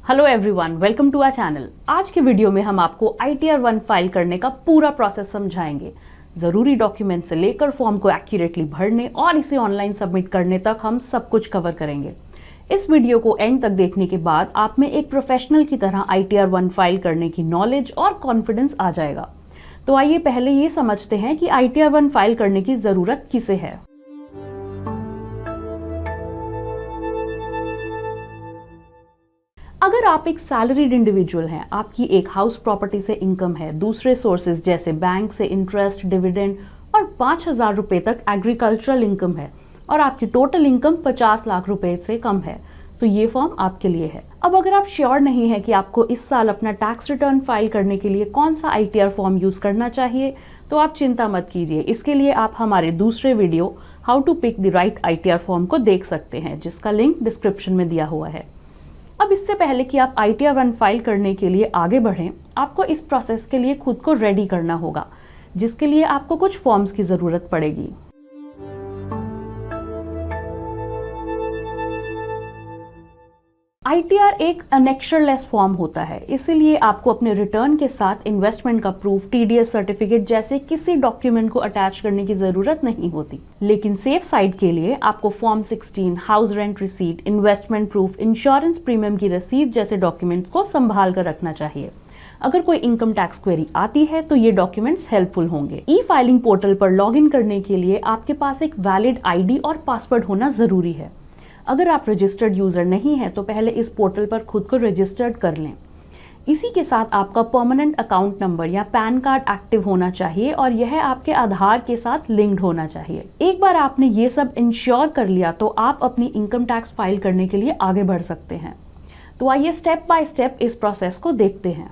Hello everyone, welcome to our channel. आज के video में हम आपको ITR 1 फाइल करने का पूरा प्रोसेस समझाएंगे। ज़रूरी डॉक्यूमेंट से लेकर फॉर्म को एक्यूरेटली भरने और इसे ऑनलाइन सबमिट करने तक हम सब कुछ कवर करेंगे। इस वीडियो को एंड तक देखने के बाद आप में एक प्रोफेशनल की तरह ITR 1 फाइल करने की नॉलेज और कॉन्फिडेंस आ जाएगा। तो आइए पहले ये समझते हैं कि ITR 1 फाइल करने की ज़रूरत किसे है। अगर आप एक सैलरीड इंडिविजुअल हैं, आपकी एक हाउस प्रॉपर्टी से इनकम है, दूसरे सोर्सेज जैसे बैंक से इंटरेस्ट, डिविडेंड और 5,000 रुपए तक एग्रीकल्चरल इनकम है और आपकी टोटल इनकम 50 लाख रुपए से कम है, तो ये फॉर्म आपके लिए है। अब अगर आप श्योर नहीं है कि आपको इस साल अपना टैक्स रिटर्न फाइल करने के लिए कौन सा ITR फॉर्म यूज करना चाहिए, तो आप चिंता मत कीजिए। इसके लिए आप हमारे दूसरे video how to pick the right ITR form को देख सकते हैं, जिसका लिंक डिस्क्रिप्शन में दिया हुआ है। अब इससे पहले कि आप ITR 1 फाइल करने के लिए आगे बढ़ें, आपको इस प्रोसेस के लिए खुद को रेडी करना होगा, जिसके लिए आपको कुछ फॉर्म्स की जरूरत पड़ेगी। ITR एक अनेक्शरलेस फॉर्म होता है, इसीलिए आपको अपने रिटर्न के साथ इन्वेस्टमेंट का प्रूफ, TDS सर्टिफिकेट जैसे किसी डॉक्यूमेंट को अटैच करने की जरूरत नहीं होती। लेकिन सेफ साइड के लिए आपको form 16, house rent receipt, investment proof, insurance premium की रसीद जैसे डॉक्यूमेंट्स को संभाल कर रखना चाहिए। अगर कोई इनकम टैक्स क्वेरी आती है तो ये डॉक्यूमेंट्स हेल्पफुल होंगे। E-फाइलिंग पोर्टल पर लॉगिन करने के लिए आपके पास एक वैलिड ID और पासवर्ड होना जरूरी है। अगर आप रजिस्टर्ड यूजर नहीं हैं तो पहले इस पोर्टल पर खुद को रजिस्टर्ड कर लें। इसी के साथ आपका परमानेंट अकाउंट नंबर या पैन कार्ड एक्टिव होना चाहिए और यह आपके आधार के साथ लिंक्ड होना चाहिए। एक बार आपने ये सब इंश्योर कर लिया तो आप अपनी इनकम टैक्स फाइल करने के लिए आगे बढ़ सकते हैं। तो आइए स्टेप बाय स्टेप इस प्रोसेस को देखते हैं।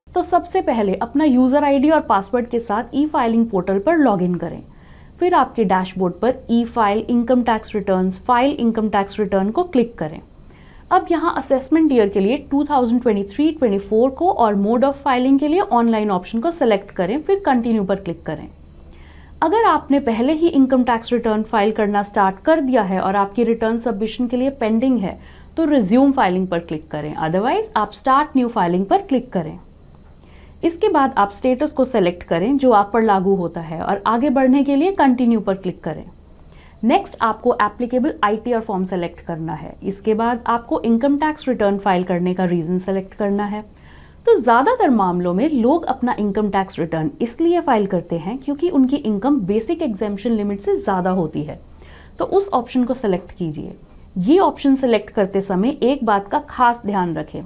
तो सबसे पहले अपना यूजर ID और पासवर्ड के साथ E-फाइलिंग पोर्टल पर लॉगिन करें। फिर आपके डैशबोर्ड पर e file income tax returns, file income tax return को क्लिक करें। अब यहाँ असेसमेंट ईयर के लिए 2023-24 को और मोड ऑफ फाइलिंग के लिए ऑनलाइन ऑप्शन को सिलेक्ट करें, फिर कंटिन्यू पर क्लिक करें। अगर आपने पहले ही इनकम टैक्स रिटर्न फाइल करना स्टार्ट कर दिया है और आपकी रिटर्न सबमिशन के लिए पेंडिंग है, तो रिज्यूम फाइलिंग पर क्लिक करें, अदरवाइज आप स्टार्ट न्यू फाइलिंग पर क्लिक करें। इसके बाद आप स्टेटस को सेलेक्ट करें जो आप पर लागू होता है और आगे बढ़ने के लिए कंटिन्यू पर क्लिक करें। नेक्स्ट आपको एप्लीकेबल ITR फॉर्म सेलेक्ट करना है। इसके बाद आपको इनकम टैक्स रिटर्न फाइल करने का रीजन सेलेक्ट करना है। तो ज़्यादातर मामलों में लोग अपना इनकम टैक्स रिटर्न इसलिए फाइल करते हैं क्योंकि उनकी इनकम बेसिक एग्जेम्पशन लिमिट से ज़्यादा होती है, तो उस ऑप्शन को सेलेक्ट कीजिए। ये ऑप्शन सेलेक्ट करते समय एक बात का खास ध्यान रखें,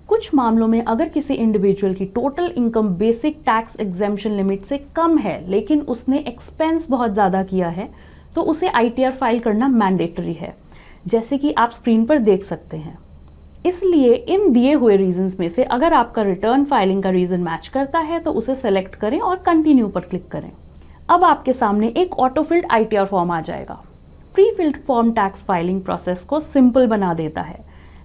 कुछ मामलों में अगर किसी इंडिविजुअल की total income basic tax exemption limit से कम है लेकिन उसने एक्सपेंस बहुत ज़्यादा किया है, तो उसे ITR फाइल करना मैंडेटरी है, जैसे कि आप स्क्रीन पर देख सकते हैं। इसलिए इन दिए हुए रीजंस में से अगर आपका रिटर्न फाइलिंग का रीजन मैच करता है तो उसे सेलेक्ट करें और कंटिन्यू पर क्लिक करें। अब आपके सामने एक ऑटोफिल्ड ITR फॉर्म आ जाएगा। Pre filled form tax filing process को सिंपल बना देता है,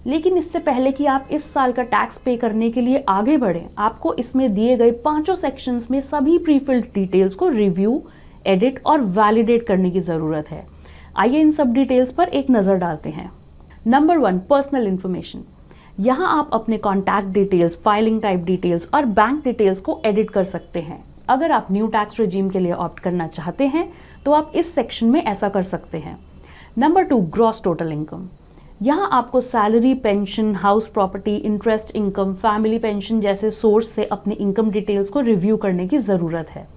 लेकिन इससे पहले कि आप इस साल का टैक्स पे करने के लिए आगे बढ़ें, आपको इसमें दिए गए 5 सेक्शंस में सभी प्री फिल्ड डिटेल्स को रिव्यू, एडिट और वैलिडेट करने की ज़रूरत है। आइए इन सब डिटेल्स पर एक नज़र डालते हैं। Number 1, personal information. यहाँ आप अपने contact details, filing type details और बैंक डिटेल्स को एडिट कर सकते हैं। अगर आप न्यू टैक्स रेजिम के लिए ऑप्ट करना चाहते हैं तो आप इस सेक्शन में ऐसा कर सकते हैं। Number 2, gross total income. यहाँ आपको salary, pension, house property, interest income, family pension जैसे सोर्स से अपनी इनकम डिटेल्स को रिव्यू करने की ज़रूरत है।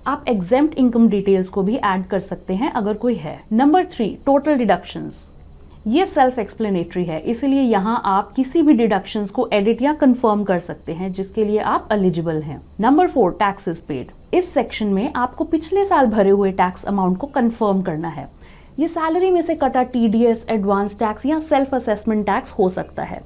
आप एग्जेम्प्ट इनकम डिटेल्स को भी ऐड कर सकते हैं अगर कोई है। Number 3, total deductions. ये सेल्फ एक्सप्लेनेटरी है, इसीलिए यहाँ आप किसी भी डिडक्शंस को एडिट या कंफर्म कर सकते हैं जिसके लिए आप एलिजिबल हैं। Number 4, taxes paid. इस सेक्शन में आपको पिछले साल भरे हुए टैक्स अमाउंट को कंफर्म करना है। ये सैलरी में से कटा TDS, एडवांस टैक्स या सेल्फ असेसमेंट टैक्स हो सकता है।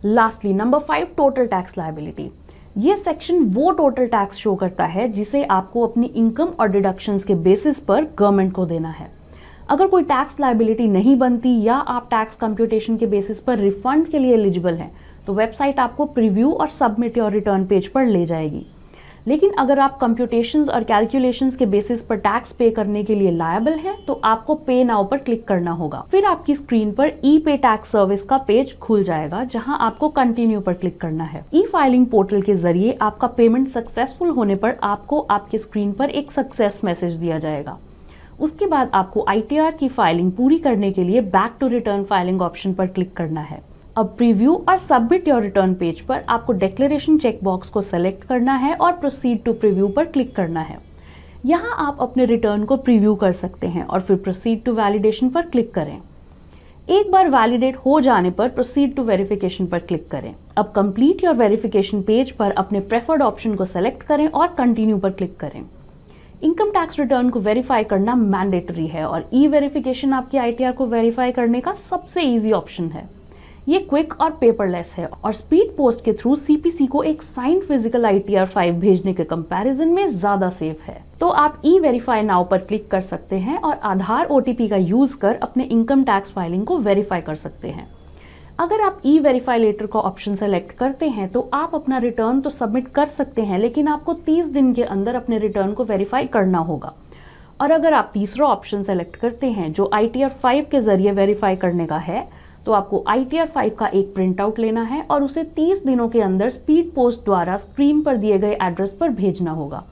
Lastly number 5, total tax liability. ये सेक्शन वो टोटल टैक्स शो करता है जिसे आपको अपनी इनकम और डिडक्शंस के बेसिस पर गवर्नमेंट को देना है। अगर कोई टैक्स लायबिलिटी नहीं बनती या आप टैक्स कंप्यूटेशन के बेसिस पर रिफंड के लिए एलिजिबल हैं, तो वेबसाइट आपको प्रीव्यू और सबमिट योर रिटर्न पेज पर ले जाएगी। लेकिन अगर आप कंप्यूटेशंस और कैलकुलेशंस के बेसिस पर टैक्स पे करने के लिए लायबल हैं तो आपको पे नाउ पर क्लिक करना होगा। फिर आपकी स्क्रीन पर ई पे टैक्स सर्विस का पेज खुल जाएगा जहां आपको कंटिन्यू पर क्लिक करना है। ई फाइलिंग पोर्टल के जरिए आपका पेमेंट सक्सेसफुल होने पर आपको आपके स्क्रीन पर एक सक्सेस मैसेज दिया जाएगा। उसके बाद आपको ITR की फाइलिंग पूरी करने के लिए back to return filing option पर क्लिक करना है। अब प्रीव्यू और सबमिट योर रिटर्न पेज पर आपको डिक्लेरेशन चेकबॉक्स को सेलेक्ट करना है और प्रोसीड टू प्रीव्यू पर क्लिक करना है। यहाँ आप अपने रिटर्न को प्रीव्यू कर सकते हैं और फिर प्रोसीड टू वैलिडेशन पर क्लिक करें। एक बार वैलिडेट हो जाने पर प्रोसीड टू वेरिफिकेशन पर क्लिक करें। अब कंप्लीट योर वेरिफिकेशन पेज पर अपने प्रेफर्ड ऑप्शन को सेलेक्ट करें और कंटिन्यू पर क्लिक करें। इनकम टैक्स रिटर्न को वेरीफाई करना मैंडेटरी है और ई वेरिफिकेशन आपकी ITR को वेरीफाई करने का सबसे ईजी ऑप्शन है। ये क्विक और पेपरलेस है और स्पीड पोस्ट के थ्रू CPC को एक साइंड फिजिकल ITR 5 भेजने के कंपैरिजन में ज्यादा सेफ है। तो आप ई वेरीफाई नाउ पर क्लिक कर सकते हैं और आधार OTP का यूज कर अपने इनकम टैक्स फाइलिंग को वेरीफाई कर सकते हैं। अगर आप ई वेरीफाई लेटर का ऑप्शन सेलेक्ट करते हैं तो आप अपना रिटर्न तो सबमिट कर सकते हैं, लेकिन आपको 30 दिन के अंदर अपने रिटर्न को वेरीफाई करना होगा। और अगर आप तीसरा ऑप्शन सेलेक्ट करते हैं जो ITR 5 के जरिए वेरीफाई करने का है तो आपको ITR 5 का एक प्रिंट आउट लेना है और उसे 30 दिनों के अंदर स्पीड पोस्ट द्वारा स्क्रीन पर दिए गए एड्रेस पर भेजना होगा।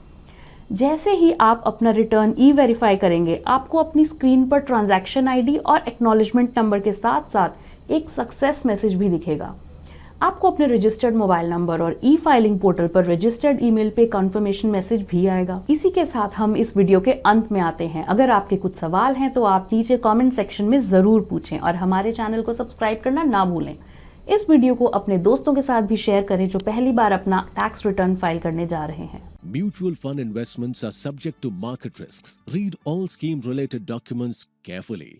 जैसे ही आप अपना रिटर्न ई वेरीफाई करेंगे आपको अपनी स्क्रीन पर ट्रांजैक्शन ID और एक्नॉलेजमेंट नंबर के साथ साथ एक सक्सेस मैसेज भी दिखेगा। आपको अपने रजिस्टर्ड मोबाइल नंबर और ई फाइलिंग पोर्टल पर रजिस्टर्ड ईमेल पे कंफर्मेशन मैसेज भी आएगा। इसी के साथ हम इस वीडियो के अंत में आते हैं। अगर आपके कुछ सवाल हैं तो आप नीचे कमेंट सेक्शन में जरूर पूछें और हमारे चैनल को सब्सक्राइब करना ना भूलें। इस वीडियो को अपने दोस्तों के साथ भी शेयर करें जो पहली बार अपना टैक्स रिटर्न फाइल करने जा रहे हैं। Mutual fund investments are subject to market risks. Read all scheme related documents carefully.